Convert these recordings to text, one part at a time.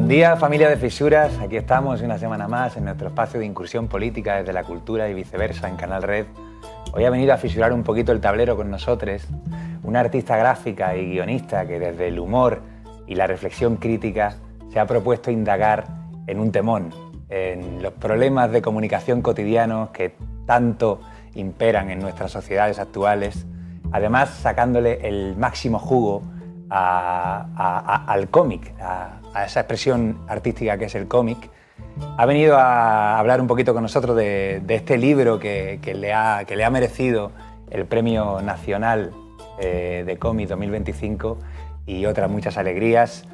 día, familia de Fisuras. Aquí estamos una semana más en nuestro espacio de incursión política desde la cultura y viceversa en Canal Red. Hoy ha venido a fisurar un poquito el tablero con nosotros una artista gráfica y guionista que desde el humor y la reflexión crítica se ha propuesto indagar en un temón, en los problemas de comunicación cotidianos que tanto imperan en nuestras sociedades actuales, además sacándole el máximo jugo al cómic, a esa expresión artística que es el cómic. Ha venido a hablar un poquito con nosotros de este libro que le ha merecido el Premio Nacional de Cómic 2025 y otras muchas alegrías.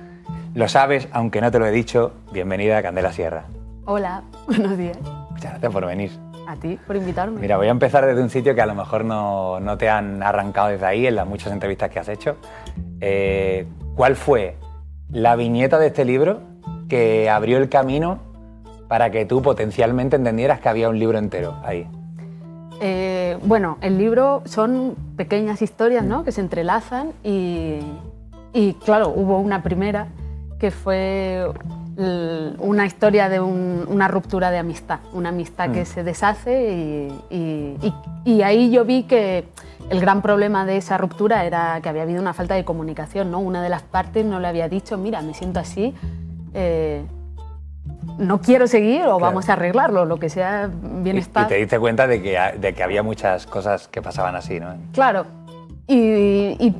Lo sabes, aunque no te lo he dicho, bienvenida a Candela Sierra. Hola, buenos días. Muchas gracias por venir. A ti, por invitarme. Mira, voy a empezar desde un sitio que a lo mejor no te han arrancado desde ahí en las muchas entrevistas que has hecho. ¿Cuál fue la viñeta de este libro que abrió el camino para que tú potencialmente entendieras que había un libro entero ahí? Bueno, el libro son pequeñas historias, ¿no?, que se entrelazan y claro, hubo una primera que fue una historia de una ruptura de amistad, una amistad que se deshace y ahí yo vi que el gran problema de esa ruptura era que había habido una falta de comunicación, ¿no? Una de las partes no le había dicho, mira, me siento así, no quiero seguir o vamos a arreglarlo, lo que sea bienestar. Y te diste cuenta de que había muchas cosas que pasaban así, ¿no? Claro, y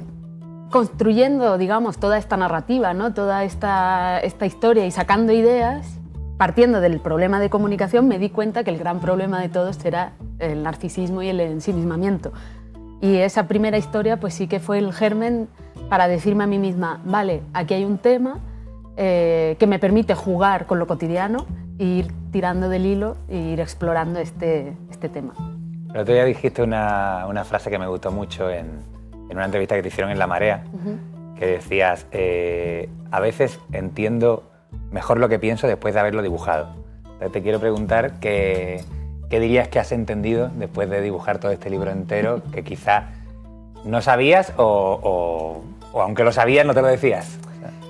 construyendo, digamos, toda esta narrativa, ¿no?, toda esta historia y sacando ideas, partiendo del problema de comunicación, me di cuenta que el gran problema de todos era el narcisismo y el ensimismamiento. Y esa primera historia pues sí que fue el germen para decirme a mí misma, vale, aquí hay un tema que me permite jugar con lo cotidiano e ir tirando del hilo e ir explorando este tema. El otro día dijiste una frase que me gustó mucho en una entrevista que te hicieron en La Marea, que decías, a veces entiendo mejor lo que pienso después de haberlo dibujado. Entonces te quiero preguntar ¿qué dirías que has entendido después de dibujar todo este libro entero que quizá no sabías o aunque lo sabías no te lo decías?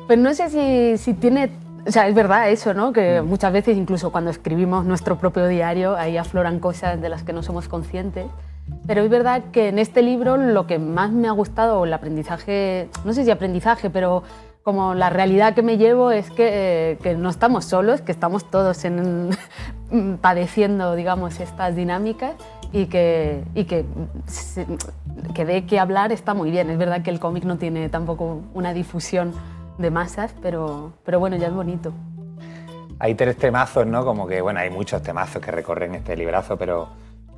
Pues no sé si tiene... O sea, es verdad eso, ¿no?, que muchas veces, incluso cuando escribimos nuestro propio diario, ahí afloran cosas de las que no somos conscientes. Pero es verdad que en este libro lo que más me ha gustado, el aprendizaje, no sé si aprendizaje, pero como la realidad que me llevo es que no estamos solos, que estamos todos padeciendo, digamos, estas dinámicas y que de qué hablar está muy bien. Es verdad que el cómic no tiene tampoco una difusión de masas, pero bueno, ya es bonito. Hay 3 temazos, ¿no? Como que, bueno, hay muchos temazos que recorren este librazo, pero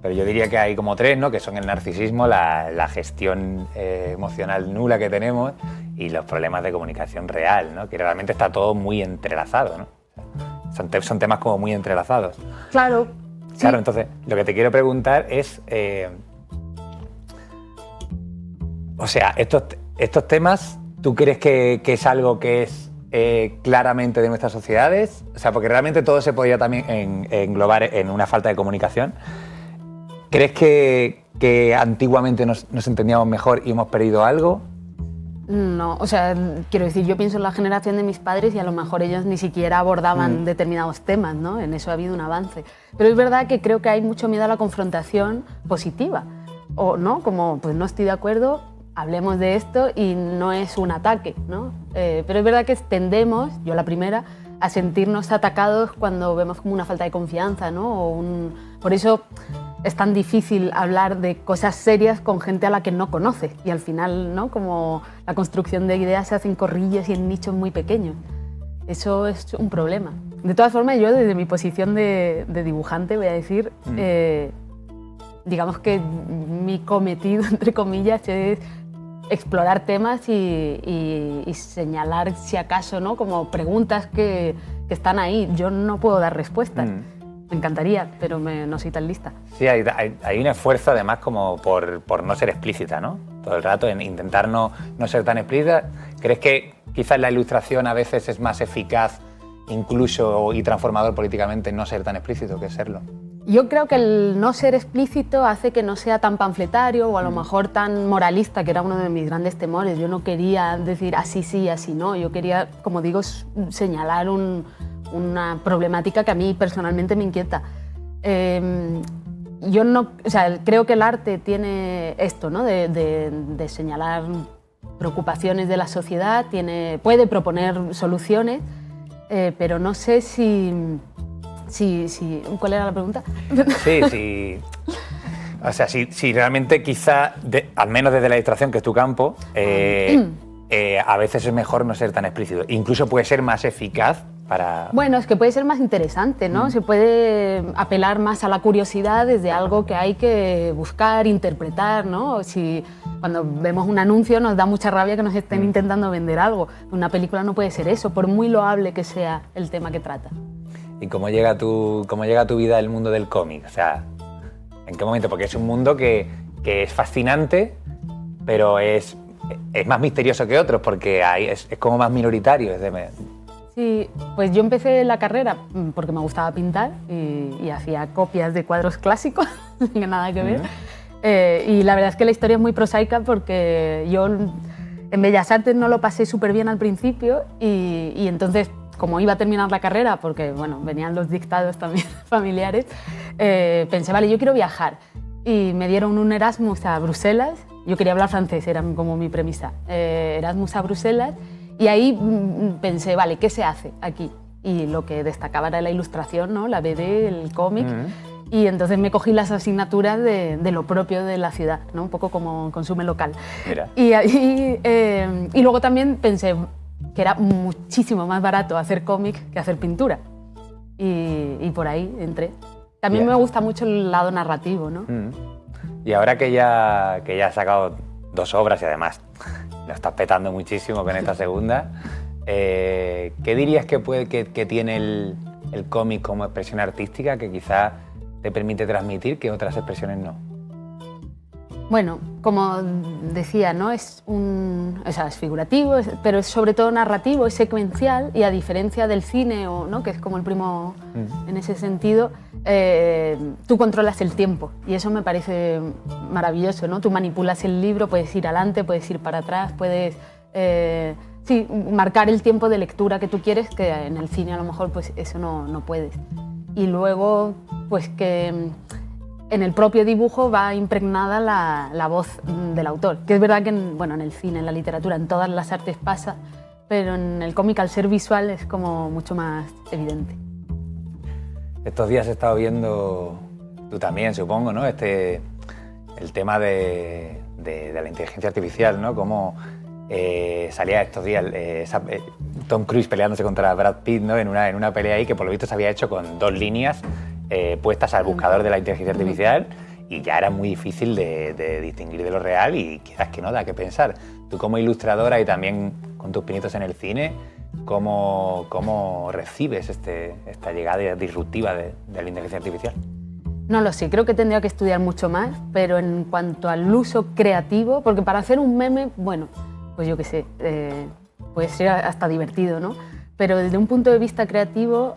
yo diría que hay como 3, ¿no?, que son el narcisismo, la gestión emocional nula que tenemos y los problemas de comunicación real, ¿no?, que realmente está todo muy entrelazado, ¿no? Son temas como muy entrelazados. Claro. Claro, sí. Entonces, lo que te quiero preguntar es, o sea, estos temas, ¿tú crees que es algo que es claramente de nuestras sociedades? O sea, porque realmente todo se podría también englobar en una falta de comunicación. ¿Crees que antiguamente nos entendíamos mejor y hemos perdido algo? No, o sea, quiero decir, yo pienso en la generación de mis padres y a lo mejor ellos ni siquiera abordaban determinados temas, ¿no? En eso ha habido un avance. Pero es verdad que creo que hay mucho miedo a la confrontación positiva, o no, como pues no estoy de acuerdo, hablemos de esto y no es un ataque, ¿no? Pero es verdad que tendemos, yo la primera, a sentirnos atacados cuando vemos como una falta de confianza, ¿no? Por eso es tan difícil hablar de cosas serias con gente a la que no conoce y al final, ¿no?, como la construcción de ideas se hace en corrillos y en nichos muy pequeños. Eso es un problema. De todas formas, yo desde mi posición de dibujante voy a decir, digamos que mi cometido, entre comillas, es explorar temas y señalar, si acaso, ¿no?, como preguntas que están ahí. Yo no puedo dar respuestas. Me encantaría, pero no soy tan lista. Sí, hay un esfuerzo además como por no ser explícita, ¿no? Todo el rato en intentar no ser tan explícita. ¿Crees que quizás la ilustración a veces es más eficaz incluso y transformador políticamente no ser tan explícito que serlo? Yo creo que el no ser explícito hace que no sea tan panfletario o a lo mejor tan moralista, que era uno de mis grandes temores. Yo no quería decir así sí, así no. Yo quería, como digo, señalar una problemática que a mí personalmente me inquieta. Yo no, o sea, creo que el arte tiene esto, ¿no? de señalar preocupaciones de la sociedad, puede proponer soluciones, pero no sé si... ¿Cuál era la pregunta? Sí. O sea, si realmente quizá, al menos desde la ilustración, que es tu campo, a veces es mejor no ser tan explícito. Incluso puede ser más eficaz para... Bueno, es que puede ser más interesante, ¿no? Se puede apelar más a la curiosidad desde algo que hay que buscar, interpretar, ¿no? Si cuando vemos un anuncio nos da mucha rabia que nos estén intentando vender algo. Una película no puede ser eso, por muy loable que sea el tema que trata. ¿Y cómo llega a tu vida el mundo del cómic? O sea, ¿en qué momento? Porque es un mundo que es fascinante, pero es más misterioso que otros, porque es como más minoritario. Sí, pues yo empecé la carrera porque me gustaba pintar y hacía copias de cuadros clásicos, sin nada que ver. Y la verdad es que la historia es muy prosaica porque yo en Bellas Artes no lo pasé súper bien al principio y entonces, como iba a terminar la carrera, porque bueno, venían los dictados también familiares, pensé, vale, yo quiero viajar. Y me dieron un Erasmus a Bruselas. Yo quería hablar francés, era como mi premisa. Erasmus a Bruselas. Y ahí pensé, vale, ¿qué se hace aquí? Y lo que destacaba era la ilustración, ¿no? La BD, el cómic. Y entonces me cogí las asignaturas de lo propio de la ciudad, ¿no? Un poco como consume local. Mira. Y luego también pensé que era muchísimo más barato hacer cómic que hacer pintura. Y por ahí entré. También me gusta mucho el lado narrativo, ¿no? Y ahora que ya has sacado 2 obras y además lo estás petando muchísimo con esta segunda, ¿qué dirías que tiene el cómic como expresión artística que quizás te permite transmitir que otras expresiones no? Bueno, como decía, ¿no? Es figurativo, pero es sobre todo narrativo, es secuencial y a diferencia del cine, ¿no? Que es como el primo en ese sentido, tú controlas el tiempo y eso me parece maravilloso, ¿no? Tú manipulas el libro, puedes ir adelante, puedes ir para atrás, puedes marcar el tiempo de lectura que tú quieres, que en el cine a lo mejor pues eso no puedes. Y luego pues que en el propio dibujo va impregnada la voz del autor, que es verdad que en el cine, en la literatura, en todas las artes pasa, pero en el cómic al ser visual es como mucho más evidente. Estos días he estado viendo, tú también supongo, ¿no? El tema de la inteligencia artificial, ¿no? Cómo salía estos días Tom Cruise peleándose contra Brad Pitt, ¿no? en una pelea ahí que por lo visto se había hecho con 2 líneas puestas al buscador de la inteligencia artificial y ya era muy difícil de distinguir de lo real y quizás que no da que pensar. Tú como ilustradora y también con tus pinitos en el cine, ¿cómo recibes esta llegada disruptiva de la inteligencia artificial? No lo sé, creo que tendría que estudiar mucho más, pero en cuanto al uso creativo, porque para hacer un meme, bueno, pues yo qué sé, puede ser hasta divertido, ¿no? Pero desde un punto de vista creativo,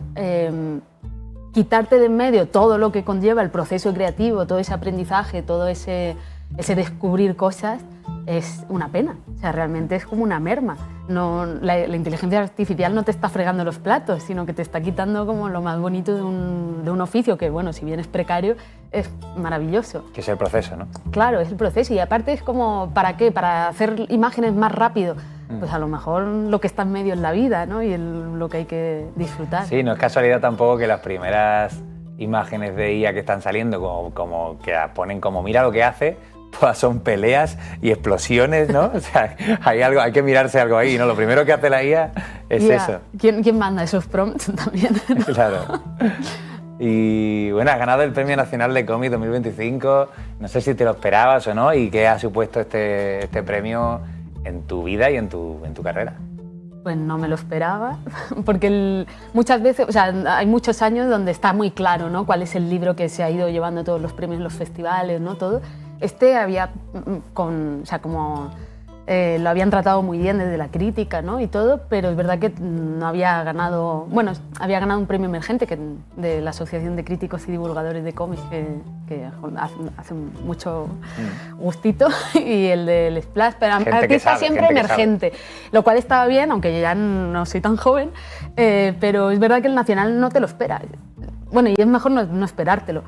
quitarte de en medio todo lo que conlleva el proceso creativo, todo ese aprendizaje, todo ese descubrir cosas, es una pena. O sea, realmente es como una merma. La inteligencia artificial no te está fregando los platos, sino que te está quitando como lo más bonito de un oficio que, bueno, si bien es precario, es maravilloso. Que es el proceso, ¿no? Claro, es el proceso. Y aparte es como, ¿para qué? Para hacer imágenes más rápido. Pues a lo mejor lo que está en medio es la vida, ¿no? Y lo que hay que disfrutar. Sí, no es casualidad tampoco que las primeras imágenes de IA que están saliendo, como que ponen como mira lo que hace, todas son peleas y explosiones, ¿no? O sea, hay que mirarse algo ahí, ¿no? Lo primero que hace la IA es eso. ¿Quién manda esos prompts también? Claro. Y bueno, has ganado el Premio Nacional de Cómic 2025. No sé si te lo esperabas o no y qué ha supuesto este premio en tu vida y en tu carrera. Pues no me lo esperaba, porque muchas veces, o sea, hay muchos años donde está muy claro, ¿no? Cuál es el libro que se ha ido llevando todos los premios en los festivales, ¿no? Todo. Había como lo habían tratado muy bien desde la crítica, ¿no? Y todo, pero es verdad que no había ganado, bueno, había ganado un premio emergente de la Asociación de Críticos y Divulgadores de Cómics, que hace mucho gustito, y el del Splash, pero artista siempre emergente, lo cual estaba bien, aunque yo ya no soy tan joven, pero es verdad que el Nacional no te lo espera. Bueno, y es mejor no esperártelo.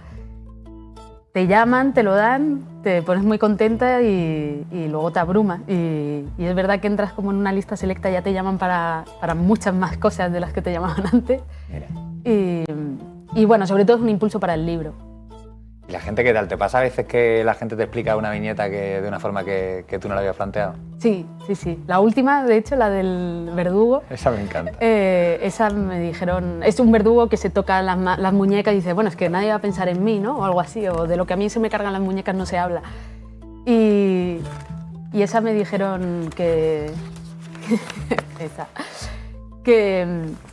Te llaman, te lo dan, te pones muy contenta y luego te abrumas. Y es verdad que entras como en una lista selecta, ya te llaman para muchas más cosas de las que te llamaban antes. Y bueno, sobre todo es un impulso para el libro. ¿Y la gente qué tal? ¿Te pasa a veces que la gente te explica una viñeta de una forma que tú no la habías planteado? Sí. La última, de hecho, la del verdugo. Esa me encanta. Esa me dijeron, es un verdugo que se toca las muñecas y dice, bueno, es que nadie va a pensar en mí, ¿no? O algo así, o de lo que a mí se me cargan las muñecas no se habla. Y esa me dijeron que... que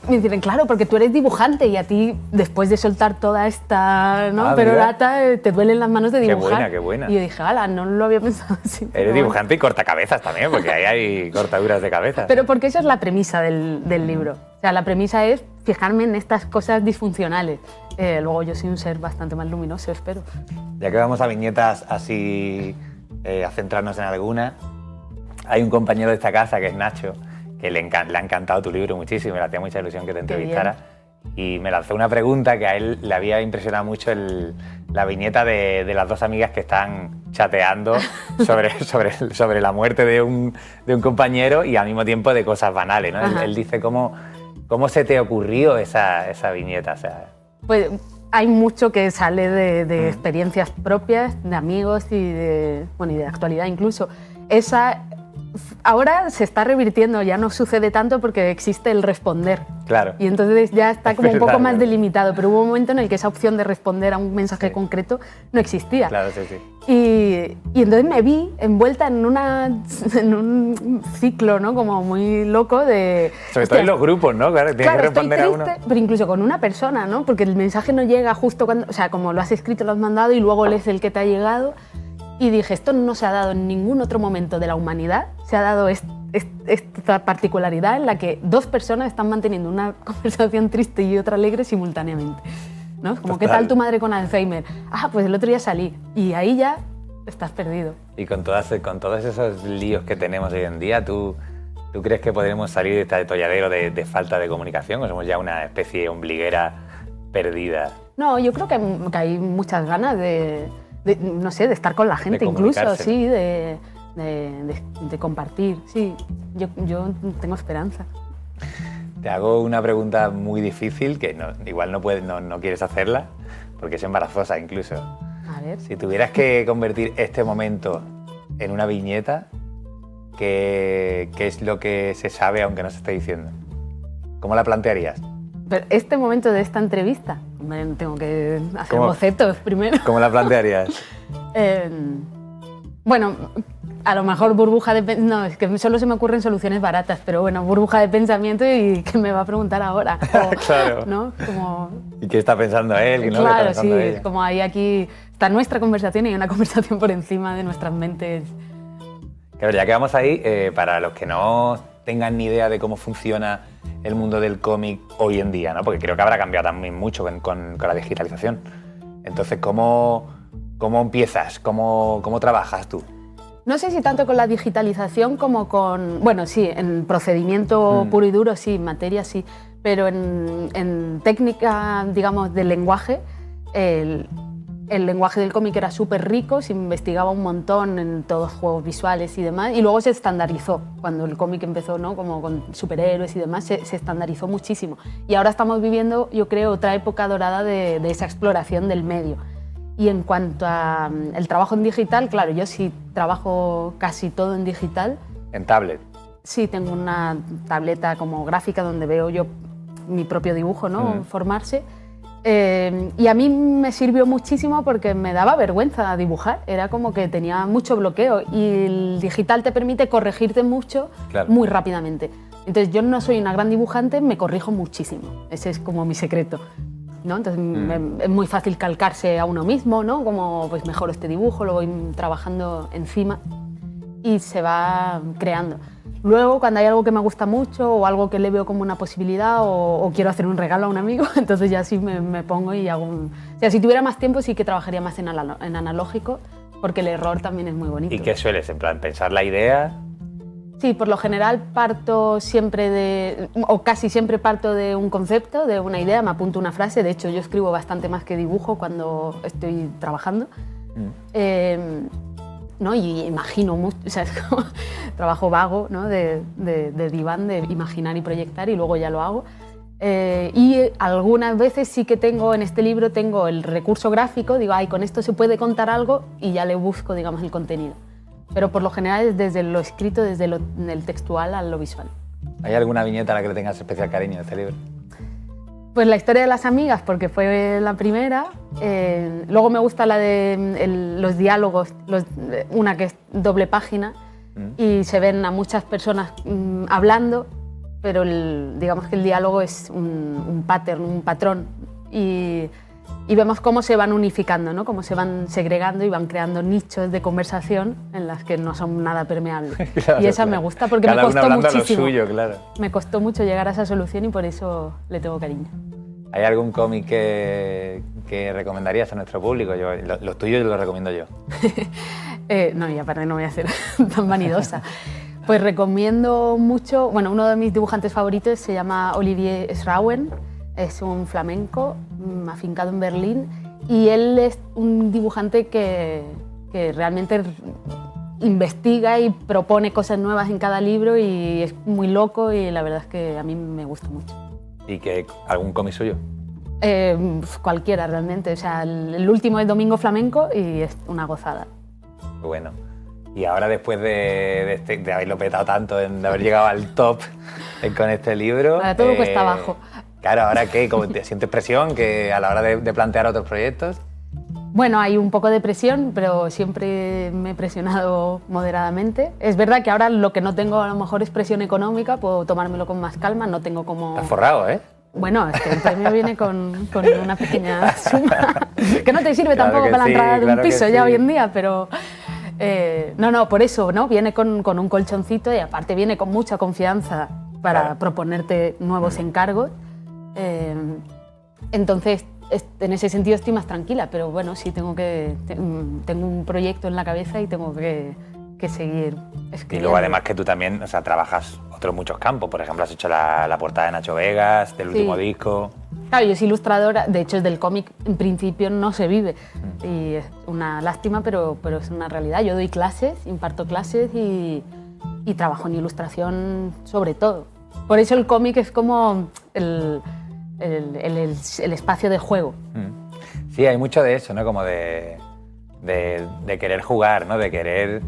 me dicen, claro, porque tú eres dibujante y a ti, después de soltar toda esta perorata, te duelen las manos de dibujar. Qué buena. Y yo dije, ala, no lo había pensado así. Eres dibujante y cortacabezas también, porque ahí hay cortaduras de cabeza. Pero porque esa es la premisa del libro. O sea, la premisa es fijarme en estas cosas disfuncionales. Luego yo soy un ser bastante más luminoso, espero. Ya que vamos a viñetas así, a centrarnos en alguna, hay un compañero de esta casa que es Nacho, que le ha encantado tu libro muchísimo, le hacía mucha ilusión que te entrevistara. Y me lanzó una pregunta que a él le había impresionado mucho la viñeta de las dos amigas que están chateando sobre la muerte de un compañero y al mismo tiempo de cosas banales, ¿no? Él dice, ¿cómo se te ocurrió esa viñeta? O sea, pues hay mucho que sale de experiencias propias, de amigos y de actualidad incluso. Esa... Ahora se está revirtiendo, ya no sucede tanto porque existe el responder. Claro. Y entonces ya está como un poco más delimitado, pero hubo un momento en el que esa opción de responder a un mensaje concreto no existía. Claro, sí. Y entonces me vi envuelta en un ciclo, ¿no? Como muy loco de... Sobre todo en los grupos, ¿no? Claro, tienes que responder estoy triste, a uno. pero incluso con una persona, ¿no? Porque el mensaje no llega justo cuando... O sea, como lo has escrito, lo has mandado y luego lees el que te ha llegado. Y dije, esto no se ha dado en ningún otro momento de la humanidad, se ha dado esta particularidad en la que dos personas están manteniendo una conversación triste y otra alegre simultáneamente, ¿no? Como, ¿qué tal tu madre con Alzheimer? Ah, pues el otro día salí, y ahí ya estás perdido. Y con todos esos líos que tenemos hoy en día, ¿tú crees que podremos salir de este atolladero de falta de comunicación o somos ya una especie ombliguera perdida? No, yo creo que hay muchas ganas de estar con la gente incluso, sí, de compartir, sí, yo tengo esperanza. Te hago una pregunta muy difícil, que igual no quieres hacerla, porque es embarazosa incluso. A ver. Si tuvieras que convertir este momento en una viñeta, ¿qué es lo que se sabe aunque no se esté diciendo? ¿Cómo la plantearías? Pero este momento de esta entrevista, tengo que hacer bocetos primero. ¿Cómo la plantearías? Bueno, a lo mejor burbuja de... No, es que solo se me ocurren soluciones baratas, pero bueno, burbuja de pensamiento y ¿qué me va a preguntar ahora? Claro. ¿No? Como... ¿Y qué está pensando él? ¿Qué claro, está pensando sí, ella? Es como aquí está nuestra conversación y hay una conversación por encima de nuestras mentes. Claro, ya que vamos ahí, para los que no tengan ni idea de cómo funciona el mundo del cómic hoy en día, ¿no? Porque creo que habrá cambiado también mucho con la digitalización. Entonces, ¿cómo empiezas? ¿Cómo trabajas tú? No sé si tanto con la digitalización como con... Bueno, sí, en procedimiento puro y duro, sí, en materia, sí. Pero en técnica, digamos, del lenguaje, el lenguaje del cómic era súper rico, se investigaba un montón en todos los juegos visuales y demás, y luego se estandarizó. Cuando el cómic empezó, ¿no? Como con superhéroes y demás, se estandarizó muchísimo. Y ahora estamos viviendo, yo creo, otra época dorada de esa exploración del medio. Y en cuanto al trabajo en digital, claro, yo sí trabajo casi todo en digital. ¿En tablet? Sí, tengo una tableta como gráfica donde veo yo mi propio dibujo, ¿no? Formarse. Y a mí me sirvió muchísimo porque me daba vergüenza dibujar, era como que tenía mucho bloqueo y el digital te permite corregirte mucho, claro, muy rápidamente. Entonces yo no soy una gran dibujante, me corrijo muchísimo, ese es como mi secreto, ¿no? Entonces es muy fácil calcarse a uno mismo, ¿no? Como pues mejoro este dibujo, lo voy trabajando encima y se va creando. Luego, cuando hay algo que me gusta mucho o algo que le veo como una posibilidad o quiero hacer un regalo a un amigo, entonces ya sí me pongo y hago un... O sea, si tuviera más tiempo sí que trabajaría más en analógico, porque el error también es muy bonito. ¿Y qué sueles? En plan, pensar la idea... Sí, por lo general parto siempre o casi siempre parto de un concepto, de una idea, me apunto una frase. De hecho, yo escribo bastante más que dibujo cuando estoy trabajando. ¿No? Y imagino mucho, o sea, es como trabajo vago, ¿no? de diván, de imaginar y proyectar, y luego ya lo hago. Y algunas veces sí que tengo, en este libro tengo el recurso gráfico, digo, ay, con esto se puede contar algo, y ya le busco, digamos, el contenido. Pero por lo general es desde lo escrito, desde el textual a lo visual. ¿Hay alguna viñeta a la que le tengas especial cariño de este libro? Pues la historia de las amigas, porque fue la primera. Luego me gusta la de los diálogos, una que es doble página, y se ven a muchas personas hablando, pero digamos que el diálogo es un pattern, un patrón. Y vemos cómo se van unificando, ¿no? Cómo se van segregando y van creando nichos de conversación en las que no son nada permeables. Claro, y esa me gusta porque cada me costó uno muchísimo. Lo suyo, claro. Me costó mucho llegar a esa solución y por eso le tengo cariño. ¿Hay algún cómic que recomendarías a nuestro público? Los tuyos los recomiendo yo. No, y aparte no voy a ser tan vanidosa. Pues recomiendo mucho, bueno, uno de mis dibujantes favoritos se llama Olivier Schrauen. Es un flamenco afincado en Berlín y él es un dibujante que realmente investiga y propone cosas nuevas en cada libro y es muy loco y la verdad es que a mí me gusta mucho. ¿Y algún cómic suyo? Cualquiera realmente, o sea, el último es Domingo Flamenco y es una gozada. Bueno, y ahora después de haberlo petado tanto, de haber llegado al top con este libro... Ahora todo cuesta abajo. Claro, ¿ahora qué? ¿Cómo te sientes presión que a la hora de plantear otros proyectos? Bueno, hay un poco de presión, pero siempre me he presionado moderadamente. Es verdad que ahora lo que no tengo a lo mejor es presión económica, puedo tomármelo con más calma, no tengo como... Estás forrado, ¿eh? Bueno, es que el premio viene con una pequeña suma, que no te sirve tampoco para la entrada de un piso ya hoy en día, pero... No, por eso, ¿no? Viene con un colchoncito y aparte viene con mucha confianza para proponerte nuevos encargos. Entonces, en ese sentido estoy más tranquila, pero bueno, sí tengo un proyecto en la cabeza y tengo que seguir escribiendo. Y luego además que tú también, o sea, trabajas otros muchos campos, por ejemplo, has hecho la portada de Nacho Vegas, del último disco. Claro, yo soy ilustradora, de hecho del cómic en principio no se vive y es una lástima, pero es una realidad. Yo doy clases, imparto clases y trabajo en ilustración sobre todo. Por eso el cómic es como el espacio de juego. Sí, hay mucho de eso, ¿no? Como de querer jugar, ¿no? De querer...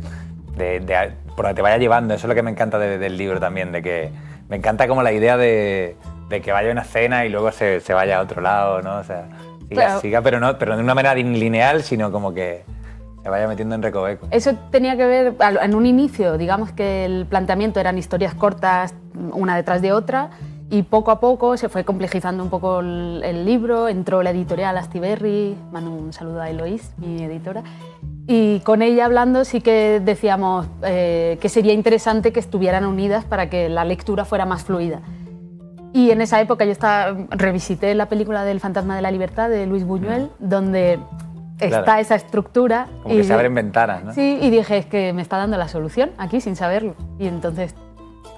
por donde te vaya llevando. Eso es lo que me encanta del libro también, de que me encanta como la idea de que vaya a una escena y luego se vaya a otro lado, ¿no? O sea, siga, pero no de una manera lineal, sino como que se vaya metiendo en recovecos. Eso tenía que ver, en un inicio, digamos que el planteamiento eran historias cortas, una detrás de otra, y poco a poco se fue complejizando un poco el libro, entró la editorial Astiberri, mando un saludo a Eloís, mi editora, y con ella hablando sí que decíamos que sería interesante que estuvieran unidas para que la lectura fuera más fluida. Y en esa época yo revisité la película del Fantasma de la Libertad de Luis Buñuel, donde está esa estructura. Como que se abren ventanas, ¿no? Sí, y dije, es que me está dando la solución aquí sin saberlo. Y entonces,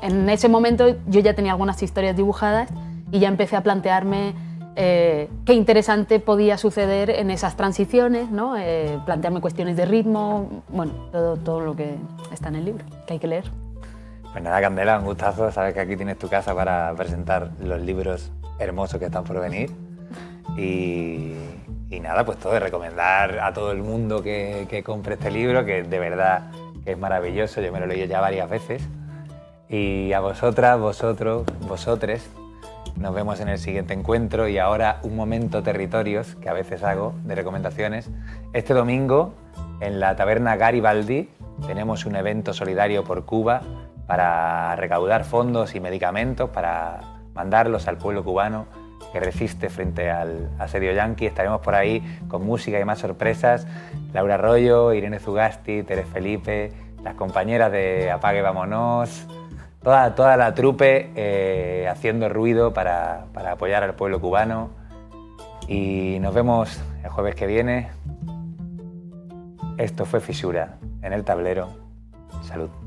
en ese momento yo ya tenía algunas historias dibujadas y ya empecé a plantearme qué interesante podía suceder en esas transiciones, ¿no? Plantearme cuestiones de ritmo, bueno, todo lo que está en el libro, que hay que leer. Pues nada, Candela, un gustazo. Sabes que aquí tienes tu casa para presentar los libros hermosos que están por venir. Y nada, pues todo, de recomendar a todo el mundo que compre este libro, que de verdad que es maravilloso. Yo me lo he leído ya varias veces. Y a vosotras, vosotros, vosotres, nos vemos en el siguiente encuentro. Y ahora un momento territorios, que a veces hago, de recomendaciones. Este domingo, en la taberna Garibaldi, tenemos un evento solidario por Cuba para recaudar fondos y medicamentos para mandarlos al pueblo cubano que resiste frente al asedio yanqui. Estaremos por ahí con música y más sorpresas. Laura Arroyo, Irene Zugasti, Tere Felipe, las compañeras de Apague Vámonos, toda la trupe haciendo ruido para apoyar al pueblo cubano. Y nos vemos el jueves que viene. Esto fue Fisura en el Tablero. Salud.